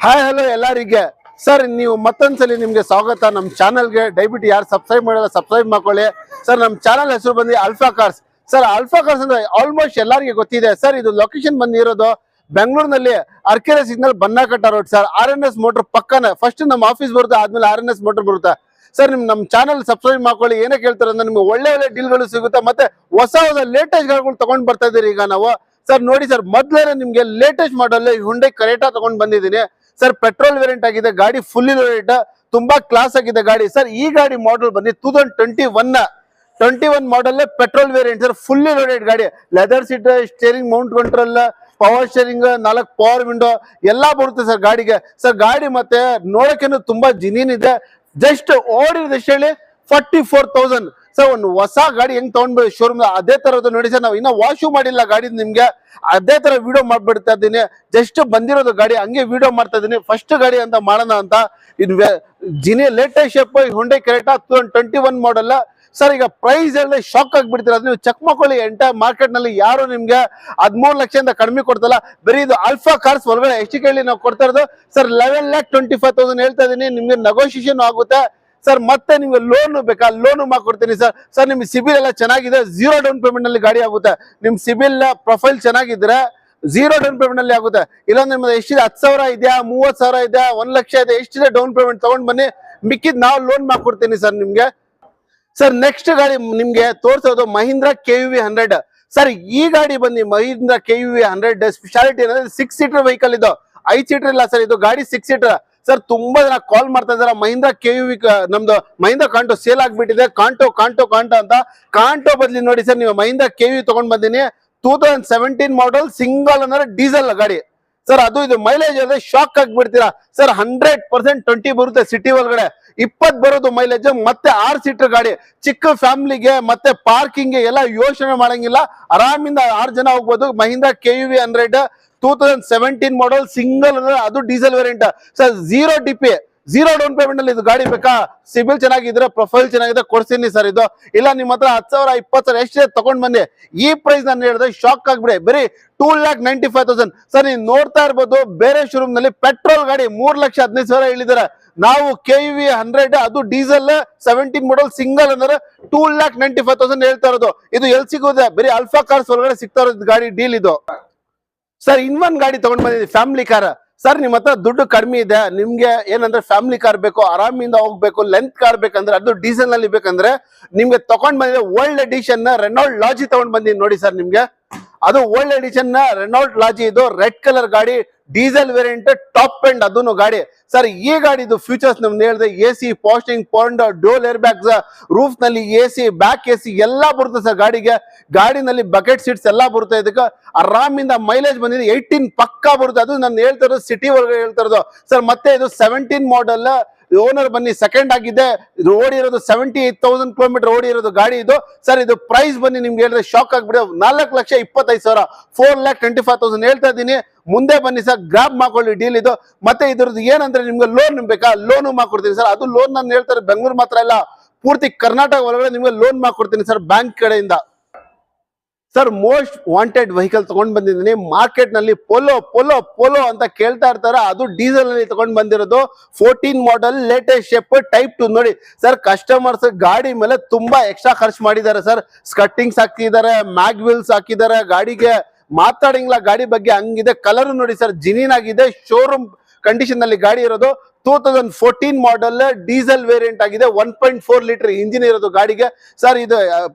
Hi hello ಎಲ್ಲರಿಗೆ sir, ನೀವು ಮತ್ತೊಂದ್ಸಲಿ ನಿಮ್ಗೆ ಸ್ವಾಗತ ನಮ್ಮ ಚಾನಲ್ಗೆ. ದಯವಿಟ್ಟು ಯಾರು ಸಬ್ಸ್ಕ್ರೈಬ್ ಮಾಡಿಲ್ಲ ಸಬ್ಸ್ಕ್ರೈಬ್ ಮಾಡ್ಕೊಳ್ಳಿ ಸರ್. ನಮ್ಮ ಚಾನಲ್ ಹೆಸರು ಬಂದು Alpha Cars sir. Alpha Cars ಅಂದ್ರೆ ಆಲ್ಮೋಸ್ಟ್ ಎಲ್ಲರಿಗೆ ಗೊತ್ತಿದೆ ಸರ್. ಇದು ಲೊಕೇಶನ್ ಬಂದಿರೋದು ಬೆಂಗಳೂರಿನಲ್ಲಿ Arkere signal Bannerghatta road sir. RNS motor ಪಕ್ಕನೆ ಫಸ್ಟ್ ನಮ್ಮ ಆಫೀಸ್ ಬರುತ್ತೆ, ಆದ್ಮೇಲೆ RNS ಮೋಟರ್ ಬರುತ್ತೆ ಸರ್. ನಮ್ಮ ಚಾನಲ್ ಸಬ್ಸ್ಕ್ರೈಬ್ ಮಾಡ್ಕೊಳ್ಳಿ. ಏನೇ ಕೇಳ್ತಾರೆ ಅಂದ್ರೆ ನಿಮ್ಗೆ ಒಳ್ಳೆ ಒಳ್ಳೆ ಡೀಲ್ಗಳು ಸಿಗುತ್ತೆ, ಮತ್ತೆ ಹೊಸ ಹೊಸ ಲೇಟೆಸ್ಟ್ ಗಾಡಿಗಳು ತಗೊಂಡ್ ಬರ್ತಾ ಇದೀರಿ ಈಗ ನಾವು ಸರ್. ನೋಡಿ ಸರ್, ಮೊದ್ಲೇ ನಿಮ್ಗೆ ಲೇಟೆಸ್ಟ್ ಮಾಡಲ್ ಹುಂಡೈ ಕ್ರೆಟಾ ತಗೊಂಡ್ ಬಂದಿದ್ದೀನಿ ಸರ್. ಪೆಟ್ರೋಲ್ ವೇರಿಯಂಟ್ ಆಗಿದೆ ಗಾಡಿ, ಫುಲ್ಲಿ ಲೋಡೆಡ್, ತುಂಬಾ ಕ್ಲಾಸ್ ಆಗಿದೆ ಗಾಡಿ ಸರ್. ಈ ಗಾಡಿ ಮಾಡಲ್ ಬಂದು 2021 model petrol variant sir. Fully loaded ಗಾಡಿ, leather seat, steering mount control, power steering, 4 power window ಎಲ್ಲಾ ಬರುತ್ತೆ ಸರ್ ಗಾಡಿಗೆ ಸರ್. ಗಾಡಿ ಮತ್ತೆ ನೋಡಕ್ಕೇನು ತುಂಬಾ ಜಿನಿನ್ ಇದೆ. ಜಸ್ಟ್ ಓಡಿರೋದು ಎಷ್ಟು ಹೇಳಿ 44,000 ಸರ್. ಒಂದು ಹೊಸ ಗಾಡಿ ಹೆಂಗ್ ತಗೊಂಡ್ಬೋದು ಶೋರೂಮ್ ಅದೇ ತರದ್ದು ನೋಡಿ ಸರ್. ನಾವು ಇನ್ನ ವಾಶು ಮಾಡಿಲ್ಲ ಗಾಡಿ, ನಿಮ್ಗೆ ಅದೇ ತರ ವಿಡಿಯೋ ಮಾಡ್ಬಿಡ್ತಾ ಇದ್ದೀನಿ. ಜಸ್ಟ್ ಬಂದಿರೋದು ಗಾಡಿ ಹಂಗೆ ವಿಡಿಯೋ ಮಾಡ್ತಾ ಇದ್ದೀನಿ. ಫಸ್ಟ್ ಗಾಡಿ ಅಂತ ಮಾಡೋಣ ಅಂತ. ಇದು latest shape Hyundai Creta 2021 model sir. ಈಗ ಪ್ರೈಸ್ ಎಲ್ಲ ಶಾಕ್ ಆಗ್ಬಿಡ್ತೀರ, ನೀವು ಚೆಕ್ ಮಾಡ್ಕೊಳ್ಳಿ. ಎಂಟೈರ್ ಮಾರ್ಕೆಟ್ ನಲ್ಲಿ ಯಾರು ನಿಮ್ಗೆ 13 ಲಕ್ಷದಿಂದ ಕಡಿಮೆ ಕೊಡ್ತಲ್ಲ. ಬರೀ ಇದು ಅಲ್ಫಾ ಕಾರ್ಸ್ ಒಳಗಡೆ ಎಷ್ಟು ಕೇಳಿ ನಾವು ಕೊಡ್ತಾ ಇರೋದು ಸರ್ 11,25,000 ಹೇಳ್ತಾ ಇದೀನಿ. ನಿಮ್ಗೆ ನೆಗೋಷಿಯೇಷನ್ ಆಗುತ್ತೆ ಸರ್. ಮತ್ತೆ ನಿಮ್ಗೆ ಲೋನ್ ಬೇಕಾ, ಲೋನ್ ಮಾಡ್ಕೊಡ್ತೀನಿ ಸರ್. ಸರ್ ನಿಮ್ ಸಿಬಿಲ್ ಎಲ್ಲ ಚೆನ್ನಾಗಿದೆ, 0 ಡೌನ್ ಪೇಮೆಂಟ್ ನಲ್ಲಿ ಗಾಡಿ ಆಗುತ್ತೆ. ನಿಮ್ ಸಿಬಿಲ್ ಪ್ರೊಫೈಲ್ ಚೆನ್ನಾಗಿದ್ರೆ 0 ಡೌನ್ ಪೇಮೆಂಟ್ ನಲ್ಲಿ ಆಗುತ್ತೆ. ಇಲ್ಲಾಂದ್ರೆ ನಿಮ್ದು ಎಷ್ಟಿದೆ, 10,000 ಇದೆಯಾ, 30,000 ಇದೆಯಾ, 1 ಲಕ್ಷ ಇದೆ, ಎಷ್ಟಿದೆ ಡೌನ್ ಪೇಮೆಂಟ್ ತಗೊಂಡ್ ಬನ್ನಿ, ಮಿಕ್ಕಿದ್ ನಾವು ಲೋನ್ ಮಾಡ್ಕೊಡ್ತೀನಿ ಸರ್ ನಿಮ್ಗೆ ಸರ್. ನೆಕ್ಸ್ಟ್ ಗಾಡಿ ನಿಮ್ಗೆ ತೋರ್ಸೋದು ಮಹೀಂದ್ರ KUV 100 ಸರ್. ಈ ಗಾಡಿ ಬಂದು ಮಹೀಂದ್ರ KUV 100 ಸ್ಪೆಷಾಲಿಟಿ ಏನಂದ್ರೆ 6 ಸೀಟರ್ ವೆಹಿಕಲ್ ಇದು, 5 ಸೀಟರ್ ಇಲ್ಲ ಸರ್. ಇದು ಗಾಡಿ 6 ಸೀಟರ್ ಸರ್. ತುಂಬಾ ಜನ ಕಾಲ್ ಮಾಡ್ತಾ ಇದಾರೆ, ಮಹೀಂದ್ರ KUV ನಮ್ದು ಮಹೀಂದ್ರ ಕಾಂಟೋ ಸೇಲ್ ಆಗ್ಬಿಟ್ಟಿದೆ, ಕಾಂಟೋ ಕಾಂಟೋ ಕಾಂಟೋ ಅಂತ. ಕಾಂಟೋ ಬದ್ಲಿ ನೋಡಿ ಸರ್, ನೀವು ಮಹೀಂದ್ರ KUV ತಗೊಂಡ್ ಬಂದಿನಿ 2017 ಮಾಡಲ್, ಸಿಂಗಲ್ ಅಂದ್ರೆ ಡೀಸೆಲ್ ಗಾಡಿ ಸರ್. ಅದು ಇದು ಮೈಲೇಜ್ ಅಂದ್ರೆ ಶಾಕ್ ಆಗ್ಬಿಡ್ತೀರಾ ಸರ್. 100% 20 ಬರುತ್ತೆ ಸಿಟಿ ಒಳಗಡೆ, 20 ಬರೋದು ಮೈಲೇಜ್. ಮತ್ತೆ 6 ಸೀಟರ್ ಗಾಡಿ, ಚಿಕ್ಕ ಫ್ಯಾಮಿಲಿಗೆ ಮತ್ತೆ ಪಾರ್ಕಿಂಗ್ ಎಲ್ಲ ಯೋಚನೆ ಮಾಡಂಗಿಲ್ಲ, ಆರಾಮಿಂದ 6 ಜನ ಹೋಗ್ಬೋದು. ಮಹೀಂದ್ರ KUV 100 2017 ಮಾಡಲ್, ಸಿಂಗಲ್ ಅಂದ್ರೆ ಅದು diesel variant sir. 0 DP, 0 down payment ಅಲ್ಲಿ ಇದು ಗಾಡಿ ಬೇಕಾ? ಸಿಬಿಲ್ ಚೆನ್ನಾಗಿದ್ರೆ, ಪ್ರೊಫೈಲ್ ಚೆನ್ನಾಗಿದೆ, ಕೊಡ್ತೀನಿ ಸರ್. ಇದು ಇಲ್ಲ ನಿಮ್ಮ ಹತ್ರ 10,000 20,000 ಎಷ್ಟಿದೆ ತಗೊಂಡ್ ಬನ್ನಿ. ಈ ಪ್ರೈಸ್ ನಾನು ಹೇಳಿದ್ರೆ ಶಾಕ್ ಆಗ್ಬಿಡಿ, ಬರೀ 2,95,000 ಸರ್. ನೀವು ನೋಡ್ತಾ ಇರ್ಬೋದು, ಬೇರೆ ಶೋರೂಮ್ ನಲ್ಲಿ ಪೆಟ್ರೋಲ್ ಗಾಡಿ 3,15,000 ಹೇಳಿದಾರೆ. ನಾವು KUV 100 ಅದು ಡೀಸೆಲ್ 17 ಮಾಡಲ್ ಸಿಂಗಲ್ ಅಂದ್ರೆ 2,95,000 ಹೇಳ್ತಾ ಇರೋದು. ಇದು ಎಲ್ಲಿ ಸಿಗೋದೆ? ಬರೀ ಅಲ್ಫಾ ಕಾರ್ಸ್ ಒಳಗಡೆ ಸಿಗ್ತಾ ಇರೋದು ಗಾಡಿ ಡೀಲ್ ಇದು ಸರ್. ಇನ್ನೊಂದು ಗಾಡಿ ತಗೊಂಡ್ ಬಂದಿದ್ದೀವಿ, ಫ್ಯಾಮಿಲಿ ಕಾರ್ ಸರ್. ನಿಮ್ಮ ಹತ್ರ ದುಡ್ಡು ಕಡಿಮೆ ಇದೆ, ನಿಮ್ಗೆ ಏನಂದ್ರೆ ಫ್ಯಾಮಿಲಿ ಕಾರ್ ಬೇಕು, ಆರಾಮಿಂದ ಹೋಗ್ಬೇಕು, ಲೆಂತ್ ಕಾರ್ ಬೇಕಂದ್ರೆ, ಅದು ಡೀಸೆಲ್ ನಲ್ಲಿ ಬೇಕಂದ್ರೆ ನಿಮ್ಗೆ ತಗೊಂಡ್ ಬಂದಿದೆ ಓಲ್ಡ್ ಎಡಿಷನ್ ರೆನಾಲ್ಡ್ ಲಾಜಿ ತಗೊಂಡ್ ಬಂದಿನಿ ನೋಡಿ ಸರ್. ನಿಮ್ಗೆ ಅದು ಓಲ್ಡ್ ಎಡಿಷನ್ ರೆನಾಲ್ಡ್ ಲಾಜಿ, ಇದು ರೆಡ್ ಕಲರ್ ಗಾಡಿ, ಡೀಸೆಲ್ ವೇರಿಯಂಟ್, ಟಾಪ್ ಎಂಡ್ ಅದನ್ನು ಗಾಡಿ ಸರ್. ಈ ಗಾಡಿದು ಫ್ಯೂಚರ್ಸ್ ನಮ್ಗೆ ಹೇಳಿದೆ, AC, ಪಾಸ್ಟಿಂಗ್, ಪಾಂಡ್, ಡೋಲ್ ಏರ್ ಬ್ಯಾಗ್ಸ್, ರೂಫ್ ನಲ್ಲಿ AC, ಬ್ಯಾಕ್ AC ಎಲ್ಲಾ ಬರುತ್ತೆ ಸರ್ ಗಾಡಿಗೆ. ಗಾಡಿನಲ್ಲಿ ಬಕೆಟ್ ಸೀಟ್ಸ್ ಎಲ್ಲಾ ಬರುತ್ತೆ. ಇದಕ್ಕೆ ಆರಾಮಿಂದ ಮೈಲೇಜ್ ಬಂದಿದೆ 18 ಪಕ್ಕಾ ಬರುತ್ತೆ. ಅದು ನಾನು ಹೇಳ್ತಾ ಇರೋದು ಸಿಟಿ ಒಳಗೆ ಹೇಳ್ತಾ ಇರೋದು ಸರ್. ಮತ್ತೆ ಇದು 17 ಮಾಡಲ್, ಓನರ್ ಬನ್ನಿ ಸೆಕೆಂಡ್ ಆಗಿದೆ. ಇದು ಓಡಿರೋದು 78,000 ಕಿಲೋಮೀಟರ್ ಓಡಿರೋದು ಗಾಡಿ ಇದು ಸರ್. ಇದು ಪ್ರೈಸ್ ಬನ್ನಿ ನಿಮ್ಗೆ ಹೇಳಿದ್ರೆ ಶಾಕ್ ಆಗ್ಬಿಡಿ, 4,25,000 4,25,000 ಹೇಳ್ತಾ ಇದ್ದೀನಿ. ಮುಂದೆ ಬನ್ನಿ ಸರ್, ಗ್ರಾಬ್ ಮಾಡ್ಕೊಳ್ಳಿ ಡೀಲ್ ಇದು. ಮತ್ತೆ ಇದ್ರದ್ದು ಏನಂದ್ರೆ ನಿಮ್ಗೆ ಲೋನ್ ಬೇಕಾ, ಲೋನ್ ಮಾಡ್ಕೊಡ್ತೀನಿ ಸರ್. ಅದು ಲೋನ್ ನಾನು ಹೇಳ್ತಾರೆ ಬೆಂಗಳೂರು ಮಾತ್ರ ಇಲ್ಲ, ಪೂರ್ತಿ ಕರ್ನಾಟಕ ಒಳಗಡೆ ನಿಮ್ಗೆ ಲೋನ್ ಮಾಡ್ಕೊಡ್ತೀನಿ ಸರ್ ಬ್ಯಾಂಕ್ ಕಡೆಯಿಂದ ಸರ್. ಮೋಸ್ಟ್ ವಾಂಟೆಡ್ ವೆಹಿಕಲ್ ತಗೊಂಡ್ ಬಂದಿದ್ದೀನಿ ಮಾರ್ಕೆಟ್ ನಲ್ಲಿ, ಪೋಲೋ ಪೋಲೋ ಪೋಲೋ ಅಂತ ಕೇಳ್ತಾ ಇರ್ತಾರೆ. ಅದು ಡೀಸೆಲ್ ನಲ್ಲಿ ತಗೊಂಡ್ ಬಂದಿರೋದು 14 ಮಾಡಲ್, ಲೇಟೆಸ್ಟ್ ಶೇಪ್, ಟೈಪ್ 2 ನೋಡಿ ಸರ್. ಕಸ್ಟಮರ್ಸ್ ಗಾಡಿ ಮೇಲೆ ತುಂಬಾ ಎಕ್ಸ್ಟ್ರಾ ಖರ್ಚು ಮಾಡಿದ್ದಾರೆ ಸರ್. ಸ್ಕಟ್ಟಿಂಗ್ಸ್ ಹಾಕಿದ್ದಾರೆ, ಮ್ಯಾಗ್ ವೀಲ್ಸ್ ಹಾಕಿದ್ದಾರೆ ಗಾಡಿಗೆ, ಮಾತಾಡಂಗಿಲ್ಲ ಗಾಡಿ ಬಗ್ಗೆ, ಹಂಗಿದೆ. ಕಲರ್ ನೋಡಿ ಸರ್, ಜಿನಿನ್ ಆಗಿದೆ, ಶೋರೂಮ್ ಕಂಡೀಷನ್ ನಲ್ಲಿ ಗಾಡಿ ಇರೋದು. 2014 ಮಾಡಲ್, ಡೀಸೆಲ್ ವೇರಿಯಂಟ್ ಆಗಿದೆ, 1.4 ಲೀಟರ್ ಇಂಜಿನ್ ಇರೋದು ಗಾಡಿಗೆ ಸರ್. ಇದು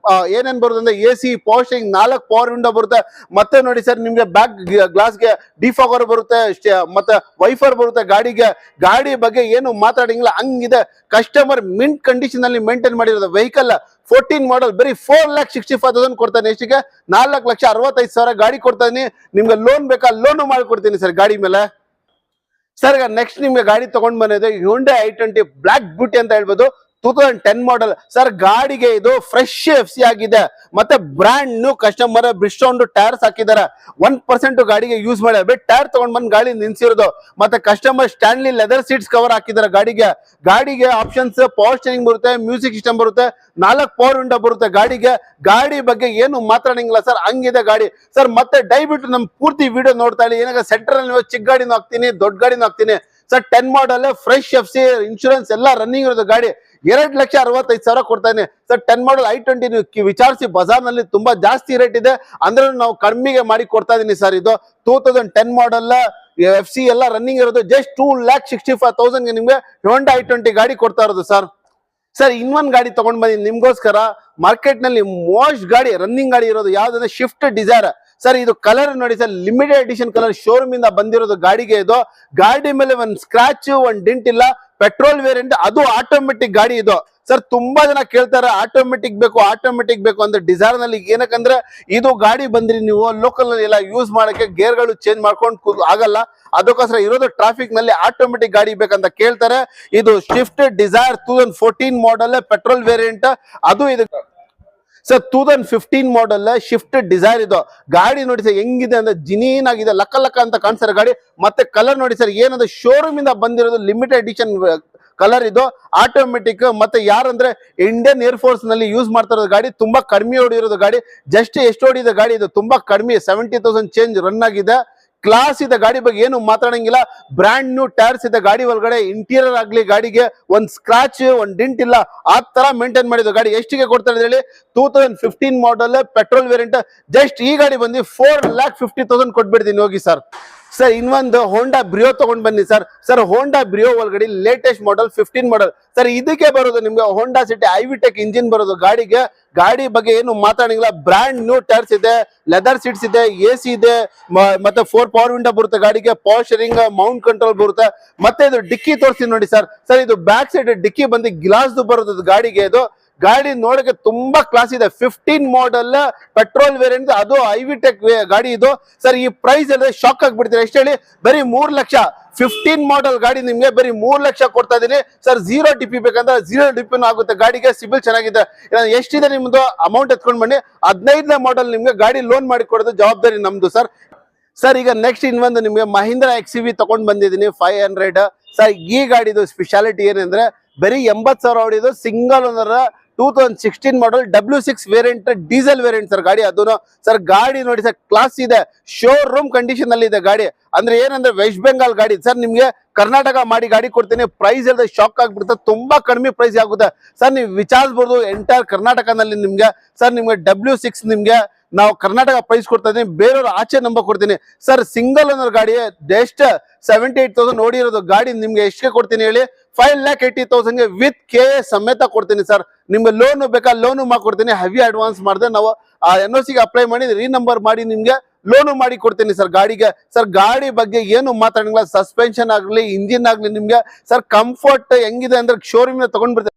ಏನೇನ್ ಬರುತ್ತೆ ಅಂದ್ರೆ AC, ಪಾಸ್ಟಿಂಗ್, 4 ಪವರ್ ವಿಂಡೋ ಬರುತ್ತೆ. ಮತ್ತೆ ನೋಡಿ ಸರ್, ನಿಮ್ಗೆ ಬ್ಯಾಕ್ ಗ್ಲಾಸ್ಗೆ ಡಿಫಾಗರ್ ಬರುತ್ತೆ, ಮತ್ತೆ ವೈಫರ್ ಬರುತ್ತೆ ಗಾಡಿಗೆ. ಗಾಡಿ ಬಗ್ಗೆ ಏನು ಮಾತಾಡಂಗಿಲ್ಲ, ಹಂಗಿದೆ. ಕಸ್ಟಮರ್ ಮಿಂಟ್ ಕಂಡೀಷನ್ ಅಲ್ಲಿ ಮೇಂಟೈನ್ ಮಾಡಿರೋದು ವೆಹಿಕಲ್. 14 ಮಾಡಲ್ ಬರೀ 4,65,000 ಕೊಡ್ತಾನೆ. ಎಷ್ಟಿಗೆ? 4,65,000 ಗಾಡಿ ಕೊಡ್ತಾನೆ. ನಿಮ್ಗೆ ಲೋನ್ ಬೇಕಾ, ಲೋನ್ ಮಾಡ್ಕೊಡ್ತೀನಿ ಸರ್ ಗಾಡಿ ಮೇಲೆ ಸರ್. ಈಗ ನೆಕ್ಸ್ಟ್ ನಿಮ್ಗೆ ಗಾಡಿ ತಗೊಂಡ್ ಬಂದಿದೆ ಹ್ಯುಂಡೈ i20 ಬ್ಲಾಕ್ ಬ್ಯೂಟಿ ಅಂತ ಹೇಳ್ಬೋದು, 2010 ಮಾಡಲ್ ಸರ್. ಗಾಡಿಗೆ ಇದು ಫ್ರೆಶ್ FC ಆಗಿದೆ, ಮತ್ತೆ ಬ್ರಾಂಡ್ ನ್ಯೂ ಕಸ್ಟಮರ್ ಬ್ರಿಸ್ಟೋನ್ ಟೈರ್ಸ್ ಹಾಕಿದ್ದಾರೆ. 1% ಗಾಡಿಗೆ ಯೂಸ್ ಮಾಡಿ ಟೈರ್ ತಗೊಂಡ್ ಬಂದ್ ಗಾಡಿ ನಿಲ್ಸಿರೋದು. ಮತ್ತೆ customer Stanley leather seats cover ಹಾಕಿದ್ದಾರೆ ಗಾಡಿಗೆ. ಗಾಡಿಗೆ ಆಪ್ಷನ್ಸ್ ಪವರ್ ಸ್ಟೀರಿಂಗ್ ಬರುತ್ತೆ, ಮ್ಯೂಸಿಕ್ ಸಿಸ್ಟಮ್ ಬರುತ್ತೆ, 4 ಪವರ್ ವಿಂಡೋ ಬರುತ್ತೆ ಗಾಡಿಗೆ. ಗಾಡಿ ಬಗ್ಗೆ ಏನು ಮಾತಾಡಂಗಿಲ್ಲ ಸರ್, ಹಂಗಿದೆ ಗಾಡಿ ಸರ್. ಮತ್ತೆ ದಯವಿಟ್ಟು ನಮ್ ಪೂರ್ತಿ ವಿಡಿಯೋ ನೋಡ್ತಾ ಇರಿ. ಏನಾಗ ಸೆಂಟರ್ ಅಲ್ಲಿ ಚಿಕ್ಕ ಗಾಡಿನೂ ಹಾಕ್ತೀನಿ, ದೊಡ್ಡ ಗಾಡಿನೂ ಹಾಕ್ತೀನಿ ಸರ್ 10 ಮಾಡಲ್ ಫ್ರೆಶ್ FC ಇನ್ಶೂರೆನ್ಸ್ ಎಲ್ಲ ರನ್ನಿಂಗ್ ಇರೋದು ಗಾಡಿ 2,65,000 ಕೊಡ್ತಾ ಇದೀನಿ ಸರ್. 10 ಮಾಡಲ್ i20 ನೀವು ವಿಚಾರಿಸಿ, ಬಜಾರ್ ನಲ್ಲಿ ತುಂಬಾ ಜಾಸ್ತಿ ರೇಟ್ ಇದೆ ಅಂದ್ರೆ ನಾವು ಕಡಿಮೆಗೆ ಮಾಡಿ ಕೊಡ್ತಾ ಇದೀನಿ ಸರ್. ಇದು 2010 ಮಾಡಲ್ FC ಎಲ್ಲ ರನ್ನಿಂಗ್ ಇರೋದು ಜಸ್ಟ್ 2,65,000 ನಿಮ್ಗೆ ಹೋಂಡಾ i20 ಗಾಡಿ ಕೊಡ್ತಾ ಇರೋದು ಸರ್. ಸರ್ ಇನ್ನೊಂದು ಗಾಡಿ ತಗೊಂಡ್ ಬಂದಿ ನಿಮ್ಗೋಸ್ಕರ. ಮಾರ್ಕೆಟ್ ನಲ್ಲಿ ಮೋಸ್ಟ್ ಗಾಡಿ ರನ್ನಿಂಗ್ ಗಾಡಿ ಇರೋದು ಯಾವ್ದಂದ್ರೆ ಶಿಫ್ಟ್ ಡಿಸೈರ್ ಸರ್. ಇದು ಕಲರ್ ನೋಡಿ sir, limited edition colour, showroom ಇಂದ ಬಂದಿರೋದು ಗಾಡಿಗೆ. ಇದು ಗಾಡಿ ಮೇಲೆ ಒಂದ್ ಸ್ಕ್ರಾಚ್ ಒಂದ್ ಡಿಂಟ್ ಇಲ್ಲ, ಪೆಟ್ರೋಲ್ ವೇರಿಯಂಟ್, ಅದು ಆಟೋಮೆಟಿಕ್ ಗಾಡಿ ಇದು ಸರ್. ತುಂಬಾ ಜನ ಕೇಳ್ತಾರೆ ಆಟೋಮೆಟಿಕ್ ಬೇಕು ಅಂತ ಡಿಸೈರ್ ನಲ್ಲಿ. ಏನಕ್ಕಂದ್ರೆ ಇದು ಗಾಡಿ ಬಂದ್ರಿ ನೀವು ಲೋಕಲ್ ನಲ್ಲಿ ಎಲ್ಲ ಯೂಸ್ ಮಾಡಕ್ಕೆ ಗೇರ್ಗಳು ಚೇಂಜ್ ಮಾಡ್ಕೊಂಡು ಆಗಲ್ಲ, ಅದಕ್ಕೋಸ್ಕರ ಇರೋದು ಟ್ರಾಫಿಕ್ ನಲ್ಲಿ ಆಟೋಮೆಟಿಕ್ ಗಾಡಿ ಬೇಕಂತ ಕೇಳ್ತಾರೆ. ಇದು ಸ್ವಿಫ್ಟ್ ಡಿಸೈರ್ 2014 ಮಾಡಲ್ ಪೆಟ್ರೋಲ್ ವೇರಿಯಂಟ್. ಅದು ಇದು ಸರ್ 2015 ಮಾಡಲ್ ಶಿಫ್ಟ್ ಡಿಸೈರ್. ಇದು ಗಾಡಿ ನೋಡಿ ಸರ್ ಹೆಂಗಿದೆ ಅಂದ್ರೆ ಜಿನೀನ್ ಆಗಿದೆ, ಲಕ್ಕ ಅಂತ ಕಾಣಿಸ್ತಾರೆ ಗಾಡಿ. ಮತ್ತೆ ಕಲರ್ ನೋಡಿ ಸರ್, ಏನಂದ್ರೆ ಶೋರೂಮ್ ಇಂದ ಬಂದಿರೋದು ಲಿಮಿಟೆಡ್ ಎಡಿಷನ್ ಕಲರ್. ಇದು ಆಟೋಮೆಟಿಕ್. ಮತ್ತೆ ಯಾರಂದ್ರೆ ಇಂಡಿಯನ್ ಏರ್ ಫೋರ್ಸ್ ನಲ್ಲಿ ಯೂಸ್ ಮಾಡ್ತಾ ಇರೋದು ಗಾಡಿ. ತುಂಬಾ ಕಡಿಮೆ ಹೊಡಿರೋದು ಗಾಡಿ, ಜಸ್ಟ್ ಎಷ್ಟು ಹೊಡಿದ ಗಾಡಿ ಇದು, ತುಂಬಾ ಕಡಿಮೆ 70,000 ಚೇಂಜ್ ರನ್ ಆಗಿದೆ. ಕ್ಲಾಸ್ ಇದೆ ಗಾಡಿ ಬಗ್ಗೆ ಏನು ಮಾತಾಡಂಗಿಲ್ಲ. ಬ್ರ್ಯಾಂಡ್ ನ್ಯೂ ಟೈರ್ಸ್ ಇದೆ ಗಾಡಿ ಒಳಗಡೆ. ಇಂಟೀರಿಯರ್ ಆಗ್ಲಿ ಗಾಡಿಗೆ ಒಂದ್ ಸ್ಕ್ರಾಚ್ ಒಂದ್ ಡಿಂಟ್ ಇಲ್ಲ, ಆ ತರ ಮೇಂಟೈನ್ ಮಾಡಿದ್ದು ಗಾಡಿ. ಎಷ್ಟಿಗೆ ಕೊಡ್ತಾರೆ ಹೇಳಿ? 2015 ಮಾಡಲ್ ಪೆಟ್ರೋಲ್ ವೇರಿಯಂಟ್. ಜಸ್ಟ್ ಈ ಗಾಡಿ ಬಂದು 4,50,000 ಕೊಟ್ಬಿಡ್ತೀನಿ ಹೋಗಿ ಸರ್. ಸರ್ ಇನ್ನೊಂದು ಹೋಂಡಾ ಬ್ರಿಯೋ ತಗೊಂಡ್ ಬನ್ನಿ ಸರ್. ಸರ್ ಹೋಂಡಾ ಬ್ರಿಯೋ ಒಳಗಡೆ ಲೇಟೆಸ್ಟ್ ಮಾಡಲ್ 15 ಮಾಡಲ್ ಸರ್. ಇದಕ್ಕೆ ಬರೋದು ನಿಮ್ಗೆ ಹೋಂಡಾ ಸಿಟಿ ಐವಿಟೆಕ್ ಇಂಜಿನ್ ಬರೋದು ಗಾಡಿಗೆ. ಗಾಡಿ ಬಗ್ಗೆ ಏನು ಮಾತಾಡಂಗಿಲ್ಲ. ಬ್ರ್ಯಾಂಡ್ ನ್ಯೂ ಟೈರ್ಸ್ ಇದೆ, ಲೆದರ್ ಸೀಟ್ಸ್ ಇದೆ, AC ಇದೆ, ಮತ್ತೆ 4 ಪವರ್ ವಿಂಡೋ ಬರುತ್ತೆ ಗಾಡಿಗೆ, ಪವರ್ ಶೇರಿಂಗ್, ಮೌಂಟ್ ಕಂಟ್ರೋಲ್ ಬರುತ್ತೆ. ಮತ್ತೆ ಇದು ಡಿಕ್ಕಿ ತೋರಿಸ್ತೀನಿ ನೋಡಿ ಸರ್. ಸರ್ ಇದು ಬ್ಯಾಕ್ ಸೈಡ್ ಡಿಕ್ಕಿ ಬಂದು ಗ್ಲಾಸ್ ಬರೋದು ಗಾಡಿಗೆ. ಇದು ಗಾಡಿ ನೋಡಕ್ಕೆ ತುಂಬಾ ಕ್ಲಾಸ್ ಇದೆ. 15 ಮಾಡಲ್ ಪೆಟ್ರೋಲ್ ವೇರಿಯಂಟ್, ಅದು ಐವಿಟೆಕ್ ಗಾಡಿ ಇದು ಸರ್. ಈ ಪ್ರೈಸ್ ಎಲ್ಲ ಶಾಕ್ ಆಗ್ಬಿಡ್ತೀರಾ. ಎಷ್ಟು ಹೇಳಿ? ಬರೀ 3 ಲಕ್ಷ. 15 ಮಾಡಲ್ ಗಾಡಿ ನಿಮ್ಗೆ ಬರೀ 3 ಲಕ್ಷ ಕೊಡ್ತಾ ಇದೀನಿ ಸರ್. 0 DP ಬೇಕಂದ್ರೆ 0 DP ಆಗುತ್ತೆ ಗಾಡಿಗೆ. ಸಿಬಿಲ್ ಚೆನ್ನಾಗಿದೆ. ಎಷ್ಟಿದೆ ನಿಮ್ದು ಅಮೌಂಟ್ ಎತ್ಕೊಂಡ್ ಬನ್ನಿ. 15ನೇ ಮಾಡಲ್ ನಿಮ್ಗೆ ಗಾಡಿ ಲೋನ್ ಮಾಡಿ ಕೊಡೋದು ಜವಾಬ್ದಾರಿ ನಮ್ದು ಸರ್. ಸರ್ ಈಗ ನೆಕ್ಸ್ಟ್ ಇನ್ನೊಂದು ನಿಮ್ಗೆ ಮಹೀಂದ್ರ XUV ತಗೊಂಡ್ ಬಂದಿದ್ದೀನಿ 500 ಸರ್. ಈ ಗಾಡಿದು ಸ್ಪೆಷಾಲಿಟಿ ಏನಂದ್ರೆ ಬರೀ 80,000 ಹೊಡಿದು, ಸಿಂಗಲ್ ಓನರ್, 2016 ಮಾಡಲ್ W6 variant, diesel variant sir ಗಾಡಿ. ಅದನ್ನು ಸರ್ ಗಾಡಿ ನೋಡಿ ಸರ್ ಕ್ಲಾಸ್ ಇದೆ, ಶೋರೂಮ್ ಕಂಡೀಷನ್ ಅಲ್ಲಿ ಇದೆ ಗಾಡಿ. ಅಂದ್ರೆ ಏನಂದ್ರೆ ವೆಸ್ಟ್ ಬೆಂಗಾಲ್ ಗಾಡಿ ಸರ್. ನಿಮ್ಗೆ ಕರ್ನಾಟಕ ಮಾಡಿ ಗಾಡಿ ಕೊಡ್ತೀನಿ. ಪ್ರೈಸ್ ಎಲ್ಲ ಶಾಕ್ ಆಗ್ಬಿಡುತ್ತೆ, ತುಂಬಾ ಕಡಿಮೆ ಪ್ರೈಸ್ ಆಗುತ್ತೆ ಸರ್. ನೀವು ವಿಚಾರಿಸಬಹುದು ಎಂಟೈರ್ ಕರ್ನಾಟಕದಲ್ಲಿ ನಿಮ್ಗೆ ಸರ್. ನಿಮ್ಗೆ W6 ನಿಮ್ಗೆ ನಾವು ಕರ್ನಾಟಕ ಪ್ರೈಸ್ ಕೊಡ್ತಾ ಇದೀನಿ, ಬೇರೆಯವ್ರು ಆಚೆ ನಂಬರ್ ಕೊಡ್ತೀನಿ ಸರ್. ಸಿಂಗಲ್ ಓನರ್ ಗಾಡಿ, ಜಸ್ಟ್ 78,000 ಓಡಿರೋದು ಗಾಡಿ. ನಿಮ್ಗೆ ಎಷ್ಟಕ್ಕೆ ಕೊಡ್ತೀನಿ ಹೇಳಿ? 5,80,000 ವಿತ್ KA ಸಮೇತ ಕೊಡ್ತೀನಿ ಸರ್. ನಿಮ್ಗೆ ಲೋನ್ ಬೇಕಾ? ಲೋನು ಮಾಡ್ಕೊಡ್ತೀನಿ. ಹೆವಿ ಅಡ್ವಾನ್ಸ್ ಮಾಡಿದ್ರೆ ನಾವು NOC ಗೆ ಅಪ್ಲೈ ಮಾಡಿ ರೀನಂಬರ್ ಮಾಡಿ ನಿಮ್ಗೆ ಲೋನು ಮಾಡಿ ಕೊಡ್ತೀನಿ ಸರ್ ಗಾಡಿಗೆ. ಸರ್ ಗಾಡಿ ಬಗ್ಗೆ ಏನು ಮಾತಾಡಂಗಿಲ್ಲ. ಸಸ್ಪೆನ್ಷನ್ ಆಗ್ಲಿ, ಇಂಜಿನ್ ಆಗ್ಲಿ ನಿಮ್ಗೆ ಸರ್ ಕಂಫರ್ಟ್ ಹೆಂಗಿದೆ ಅಂದ್ರೆ ಶೋರೂಮ್ ತಗೊಂಡ್ಬಿಡ್ತೀನಿ.